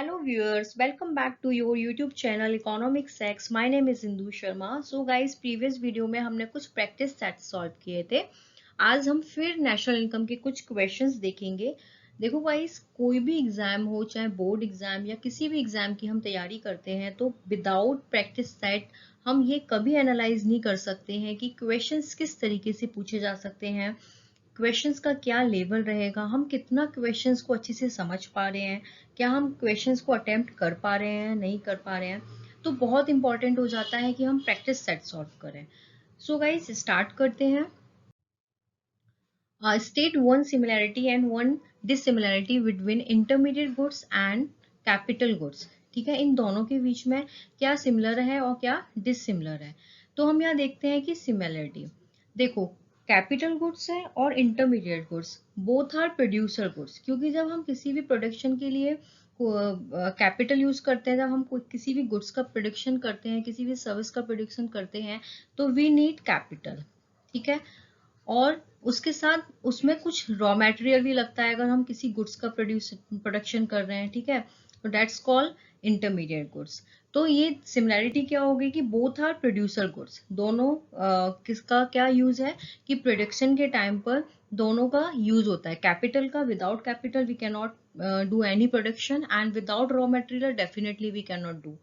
Hello viewers, welcome back to your YouTube channel Economic Sex. My name is Indu Sharma. So guys, previous video में हमने कुछ practice set solve किए थे. आज हम फिर नेशनल इनकम के कुछ क्वेश्चंस देखेंगे. देखो गाइस, कोई भी एग्जाम हो, चाहे बोर्ड एग्जाम या किसी भी एग्जाम की हम तैयारी करते हैं, तो विदाउट प्रैक्टिस सेट हम ये कभी एनालाइज नहीं कर सकते हैं कि क्वेश्चंस किस तरीके से पूछे जा सकते हैं, क्वेश्चंस का क्या लेवल रहेगा, हम कितना क्वेश्चंस को अच्छे से समझ पा रहे हैं, क्या हम क्वेश्चंस को अटेम्प्ट कर पा रहे हैं, नहीं कर पा रहे हैं. तो बहुत इंपॉर्टेंट हो जाता है कि हम प्रैक्टिस सेट सॉल्व करें. सो गाइस, स्टार्ट करते हैं. State one similarity and one dissimilarity between intermediate goods and capital goods. ठीक है, इन दोनों के बीच में क्या सिमिलर है और क्या डिसिमिलर है. तो हम यहाँ देखते हैं कि सिमिलैरिटी. देखो, कैपिटल गुड्स है और intermediate goods both are producer goods, क्योंकि जब हम किसी भी प्रोडक्शन के लिए कैपिटल यूज करते हैं, जब हम किसी भी गुड्स का प्रोडक्शन करते हैं, किसी भी सर्विस का प्रोडक्शन करते हैं, तो वी नीड कैपिटल. ठीक है, और उसके साथ उसमें कुछ रॉ मटेरियल भी लगता है अगर हम किसी गुड्स का प्रोडक्शन कर रहे हैं. ठीक है, तो दैट्स कॉल्ड इंटरमीडिएट गुड्स. तो ये सिमिलैरिटी क्या होगी कि बोथ आर प्रोड्यूसर गुड्स. दोनों किसका क्या यूज है कि प्रोडक्शन के टाइम पर दोनों का यूज होता है. कैपिटल का, without capital we can not do any production, and without raw material definitely we can not do.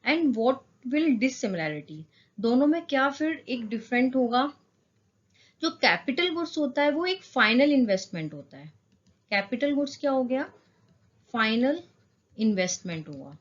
And what will dissimilarity, दोनों में क्या फिर एक डिफरेंट होगा. जो कैपिटल गुड्स होता है वो एक फाइनल इन्वेस्टमेंट होता है. कैपिटल गुड्स क्या हो गया, फाइनल इन्वेस्टमेंट हुआ.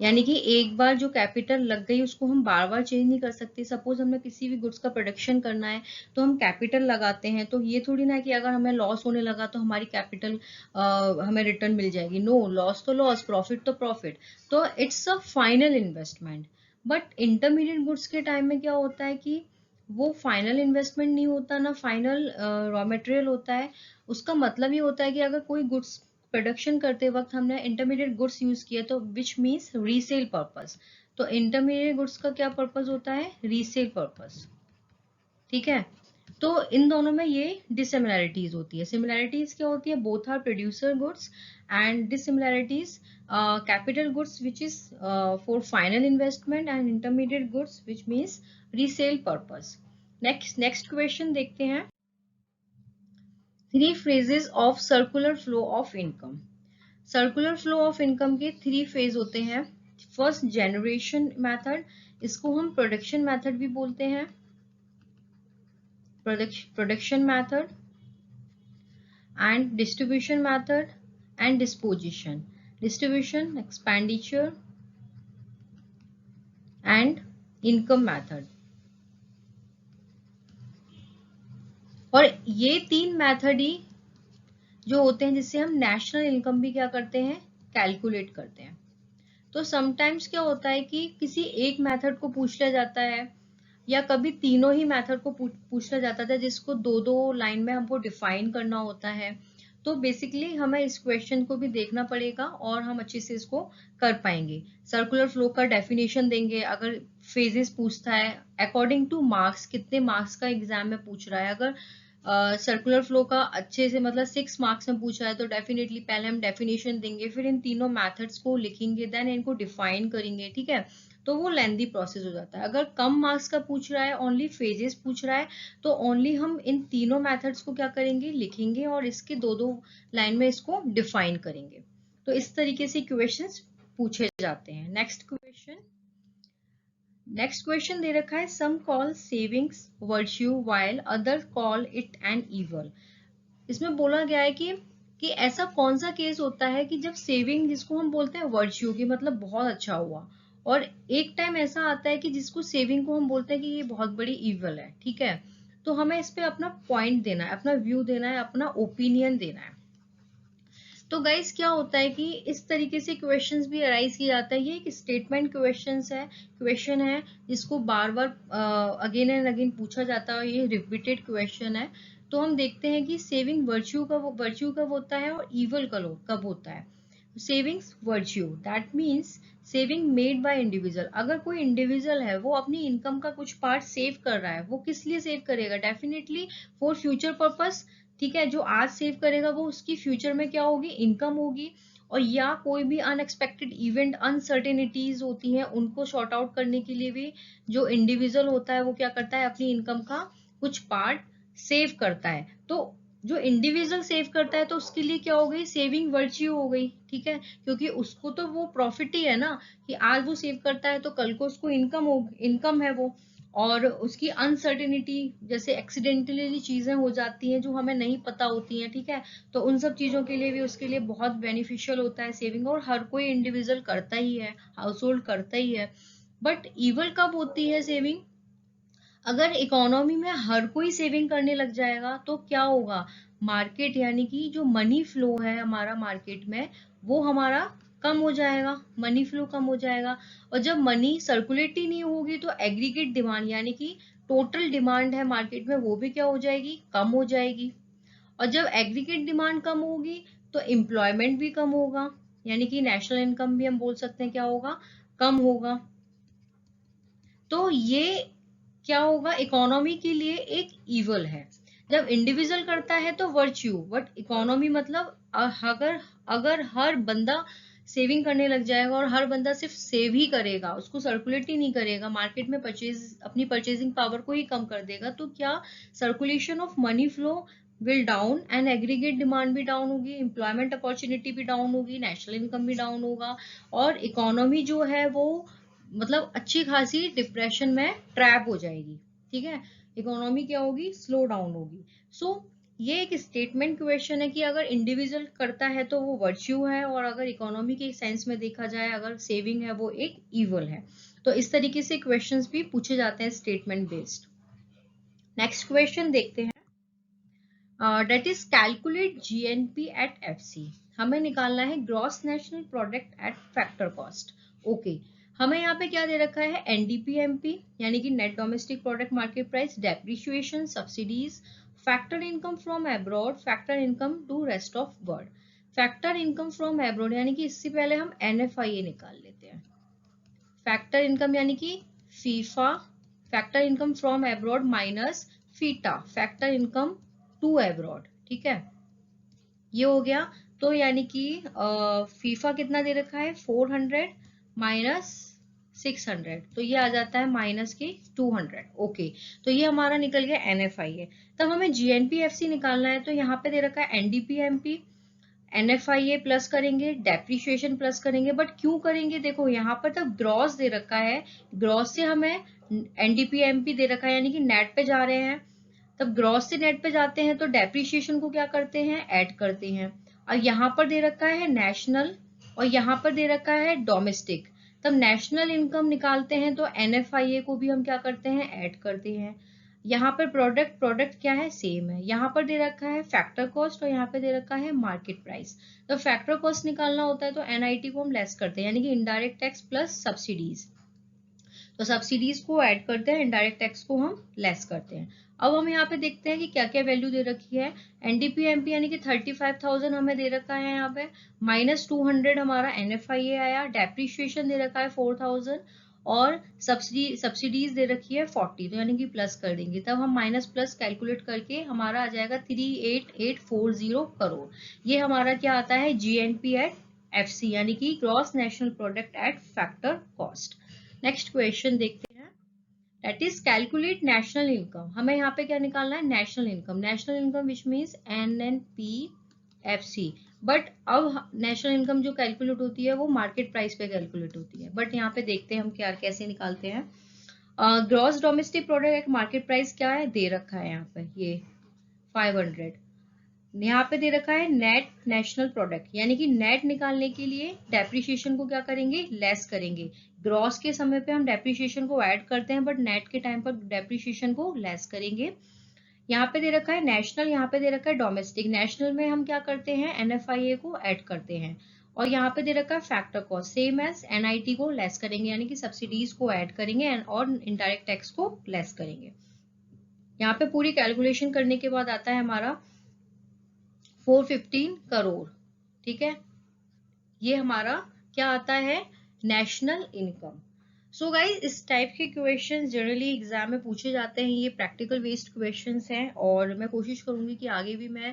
यानी कि एक बार जो कैपिटल लग गई उसको हम बार बार चेंज नहीं कर सकते. सपोज हमें किसी भी गुड्स का प्रोडक्शन करना है तो हम कैपिटल लगाते हैं, तो ये थोड़ी ना कि अगर हमें लॉस होने लगा तो हमारी कैपिटल हमें रिटर्न मिल जाएगी. नो, लॉस तो लॉस, प्रॉफिट तो प्रॉफिट. तो it's a final investment. But intermediate goods के टाइम में क्या होता है कि वो फाइनल इन्वेस्टमेंट नहीं होता, ना फाइनल रॉ मटेरियल होता है. उसका मतलब ये होता है कि अगर कोई गुड्स प्रोडक्शन करते वक्त हमने इंटरमीडिएट गुड्स यूज किया तो विच मीन्स रीसेल पर्पस. तो इंटरमीडिएट गुड्स का क्या पर्पस होता है, रीसेल पर्पस. ठीक है, तो इन दोनों में ये डिसिमिलैरिटीज होती है. सिमिलैरिटीज क्या होती है, both are producer goods, and dissimilarities capital goods which is for final investment, and intermediate goods which means resale purpose. Next question देखते हैं. Three phases of circular flow of income. Circular flow of income के three phase होते हैं. First, generation method, इसको हम production method भी बोलते हैं. Production method and distribution method and disposition. Distribution, expenditure and income method. और ये तीन मेथड ही जो होते हैं जिससे हम नेशनल इनकम भी क्या करते हैं, कैलकुलेट करते हैं. तो समटाइम्स क्या होता है कि किसी एक मेथड को पूछ लिया जाता है, या कभी तीनों ही मेथड को पूछ लिया जाता था, जिसको दो दो लाइन में हमको डिफाइन करना होता है. तो बेसिकली हमें इस क्वेश्चन को भी देखना पड़ेगा और हम अच्छे से इसको कर पाएंगे. सर्कुलर फ्लो का डेफिनेशन देंगे. अगर फेजेस पूछता है अकॉर्डिंग टू मार्क्स, कितने मार्क्स का एग्जाम में पूछ रहा है, अगर सर्कुलर फ्लो का अच्छे से मतलब 6 मार्क्स में पूछा है तो डेफिनेटली पहले हम डेफिनेशन देंगे, फिर इन तीनों मेथड्स को लिखेंगे, देन इनको डिफाइन करेंगे. ठीक है, तो वो लेंदी प्रोसेस हो जाता है. अगर कम मार्क्स का पूछ रहा है, ओनली फेजेस पूछ रहा है, तो ओनली हम इन तीनों मेथड्स को क्या करेंगे, लिखेंगे, और इसके दो दो लाइन में इसको डिफाइन करेंगे. तो इस तरीके से क्वेश्चंस पूछे जाते हैं. नेक्स्ट क्वेश्चन दे रखा है, some call savings virtue while other call it an evil. इसमें बोला गया है कि ऐसा कौन सा केस होता है कि जब सेविंग, जिसको हम बोलते हैं वर्च्यू की मतलब बहुत अच्छा हुआ, और एक टाइम ऐसा आता है कि जिसको सेविंग को हम बोलते हैं कि ये बहुत बड़ी इवल है. ठीक है, तो हमें इस पे अपना पॉइंट देना है, अपना व्यू देना है, अपना ओपिनियन देना है. तो गाइस, क्या होता है कि इस तरीके से क्वेश्चंस भी अराइज किया जाता है. ये एक स्टेटमेंट क्वेश्चन है जिसको बार बार अगेन एंड अगेन पूछा जाता है. ये रिपीटेड क्वेश्चन है. तो हम देखते हैं कि सेविंग वर्च्यू कब होता है और इवल कब होता है. Savings virtue, that means saving made by individual. अगर कोई इंडिविजुअल है वो अपनी इनकम का कुछ पार्ट सेव कर रहा है, वो किस लिए सेव करेगा, डेफिनेटली फॉर फ्यूचर पर्पस. ठीक है, जो आज सेव करेगा वो उसकी फ्यूचर में क्या होगी, इनकम होगी. और या कोई भी अनएक्सपेक्टेड इवेंट, अनसर्टेनिटीज होती हैं, उनको सॉर्ट आउट करने के लिए भी जो इंडिविजुअल होता है वो क्या करता है, अपनी इनकम का कुछ पार्ट सेव करता है। तो जो इंडिविजुअल सेव करता है तो उसके लिए क्या हो गई, सेविंग वर्च्यू हो गई, ठीक है, क्योंकि उसको तो वो प्रॉफिट ही है ना, कि आज वो सेव करता है तो कल को उसको इनकम है वो। और उसकी अनसर्टेनिटी, जैसे एक्सीडेंटली चीजें हो जाती हैं जो हमें नहीं पता होती हैं, ठीक है, तो उन सब चीजों के लिए भी उसके लिए बहुत बेनिफिशियल होता है सेविंग, और हर कोई इंडिविजुअल करता ही है, हाउस होल्ड करता ही है। बट इवल कब होती है सेविंग, अगर इकोनॉमी में हर कोई सेविंग करने लग जाएगा तो क्या होगा, मार्केट यानी कि जो मनी फ्लो है हमारा मार्केट में, वो हमारा कम हो जाएगा, मनी फ्लो कम हो जाएगा। और जब मनी सर्कुलेट ही नहीं होगी तो एग्रीगेट डिमांड यानी कि टोटल डिमांड है मार्केट में, वो भी क्या हो जाएगी, कम हो जाएगी। और जब एग्रीगेट डिमांड कम होगी तो एम्प्लॉयमेंट भी कम होगा, यानी कि नेशनल इनकम भी हम बोल सकते हैं क्या होगा, कम होगा। तो ये क्या होगा, इकोनॉमी के लिए एक इवल है। जब इंडिविजुअल करता है तो वर्च्यू, बट इकोनॉमी मतलब अगर अगर हर बंदा सेविंग करने लग जाएगा और हर बंदा सिर्फ सेव ही करेगा, उसको सर्कुलेट ही नहीं करेगा, मार्केट में अपनी परचेजिंग पावर को ही कम कर देगा, तो क्या, circulation of money flow will down and aggregate demand भी डाउन होगी, एम्प्लॉयमेंट अपॉर्चुनिटी भी डाउन होगी, नेशनल इनकम भी डाउन होगा, और इकोनॉमी जो है वो मतलब अच्छी खासी डिप्रेशन में ट्रैप हो जाएगी, ठीक है, इकोनॉमी क्या होगी, स्लो डाउन होगी। सो ये एक स्टेटमेंट क्वेश्चन है कि अगर इंडिविजुअल करता है तो वो वर्च्यू है, और अगर इकोनॉमी के सेंस में देखा जाए अगर सेविंग है वो एक इवल है। तो इस तरीके से क्वेश्चंस भी पूछे जाते हैं स्टेटमेंट बेस्ड। नेक्स्ट क्वेश्चन देखते हैं, that is calculate GNP at FC. हमें निकालना है gross national product at factor cost. Okay, हमें यहाँ पे क्या दे रखा है, एनडीपीएमपी यानी कि net domestic product market price, depreciation, subsidies, factor income from abroad, factor income to rest of world. Factor income from abroad यानी कि इससे पहले हम एनएफआईए निकाल लेते हैं। फैक्टर इनकम यानी कि FIFA, factor income from abroad minus FITA, factor income to abroad, ठीक है, ये हो गया। तो यानी कि फीफा कितना दे रखा है, 400 माइनस 600, तो ये आ जाता है माइनस के 200। ओके, तो ये हमारा निकल गया एनएफआईए। तब हमें जीएनपीएफसी निकालना है, तो यहाँ पे दे रखा है एनडीपीएमपी, एनएफआईए प्लस करेंगे, डेप्रिशिएशन प्लस करेंगे, बट क्यों करेंगे, देखो यहाँ पर तब ग्रॉस दे रखा है, ग्रॉस से हमें एनडीपीएमपी दे रखा है यानी कि नेट पे जा रहे हैं, तब ग्रॉस से नेट पे जाते हैं तो डेप्रिशिएशन को क्या करते हैं, ऐड करते हैं। और यहाँ पर दे रखा है नेशनल और यहाँ पर दे रखा है डोमेस्टिक, तब नेशनल इनकम निकालते हैं तो एनएफआईए को भी हम क्या करते हैं, ऐड करते हैं। यहाँ पर प्रोडक्ट क्या है, सेम है। यहाँ पर दे रखा है फैक्टर कॉस्ट और यहाँ पे दे रखा है मार्केट प्राइस। तो फैक्टर कॉस्ट निकालना होता है तो एनआईटी को हम लेस करते हैं यानी कि इनडायरेक्ट टैक्स प्लस सब्सिडीज, तो सब्सिडीज को ऐड करते हैं, इनडायरेक्ट टैक्स को हम लेस करते हैं। अब हम यहाँ पे देखते हैं कि क्या क्या वैल्यू दे रखी है। एनडीपीएमपी यानी कि 35,000 हमें दे रखा है यहाँ पे, माइनस 200 हमारा एनएफआईए आया, डेप्रिशिएशन दे रखा है 4000 और सब्सिडीज दे रखी है 40, तो यानी कि प्लस कर देंगे, तब हम माइनस प्लस कैलकुलेट करके हमारा आ जाएगा 38840 करोड़। ये हमारा क्या आता है, जीएनपी एट एफसी यानी कि gross national product at factor cost. Next question देखते हैं, that is calculate national income. हमें यहाँ पे क्या निकालना है, national income, national income which means NNPFC. But अब नेशनल इनकम जो कैलकुलेट होती है वो मार्केट प्राइस पे कैलकुलेट होती है, बट यहाँ पे देखते हैं हम क्या कैसे निकालते हैं। Gross domestic product market price क्या है, दे रखा है यहाँ पे ये 500, यहाँ पे दे रखा है नेट नेशनल प्रोडक्ट यानी कि नेट निकालने के लिए डेप्रिशिएशन को क्या करेंगे, लेस करेंगे। ग्रॉस के समय पे हम डेप्रिशिएशन को ऐड करते हैं बट नेट के टाइम पर डेप्रिशिएशन को लेस करेंगे। यहाँ पे दे रखा है नेशनल, यहाँ पे दे रखा है डोमेस्टिक। नेशनल में हम क्या करते हैं, एनएफआईए को ऐड करते हैं और यहाँ पे दे रखा है factor cost, same as NIT को लेस करेंगे यानी कि सब्सिडीज को ऐड करेंगे और इनडायरेक्ट टैक्स को लेस करेंगे। यहाँ पे पूरी कैलकुलेशन करने के बाद आता है हमारा 415 करोड़, ठीक है, ये हमारा क्या आता है, नेशनल इनकम। सो गाइस, इस टाइप के क्वेश्चन जनरली एग्जाम में पूछे जाते हैं, ये प्रैक्टिकल बेस्ड क्वेश्चंस हैं, और मैं कोशिश करूंगी कि आगे भी मैं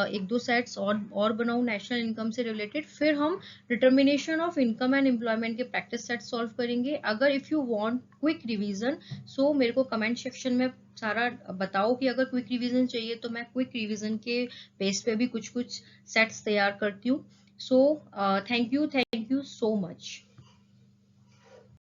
एक दो सेट्स और बनाऊं नेशनल इनकम से रिलेटेड। फिर हम determination of income and employment के प्रैक्टिस सेट सॉल्व करेंगे। अगर if you want quick revision, so मेरे को कमेंट सेक्शन में सारा बताओ कि अगर क्विक रिवीजन चाहिए तो मैं क्विक रिवीजन के बेस पे भी कुछ कुछ सेट्स तैयार करती हूँ। So thank you so much.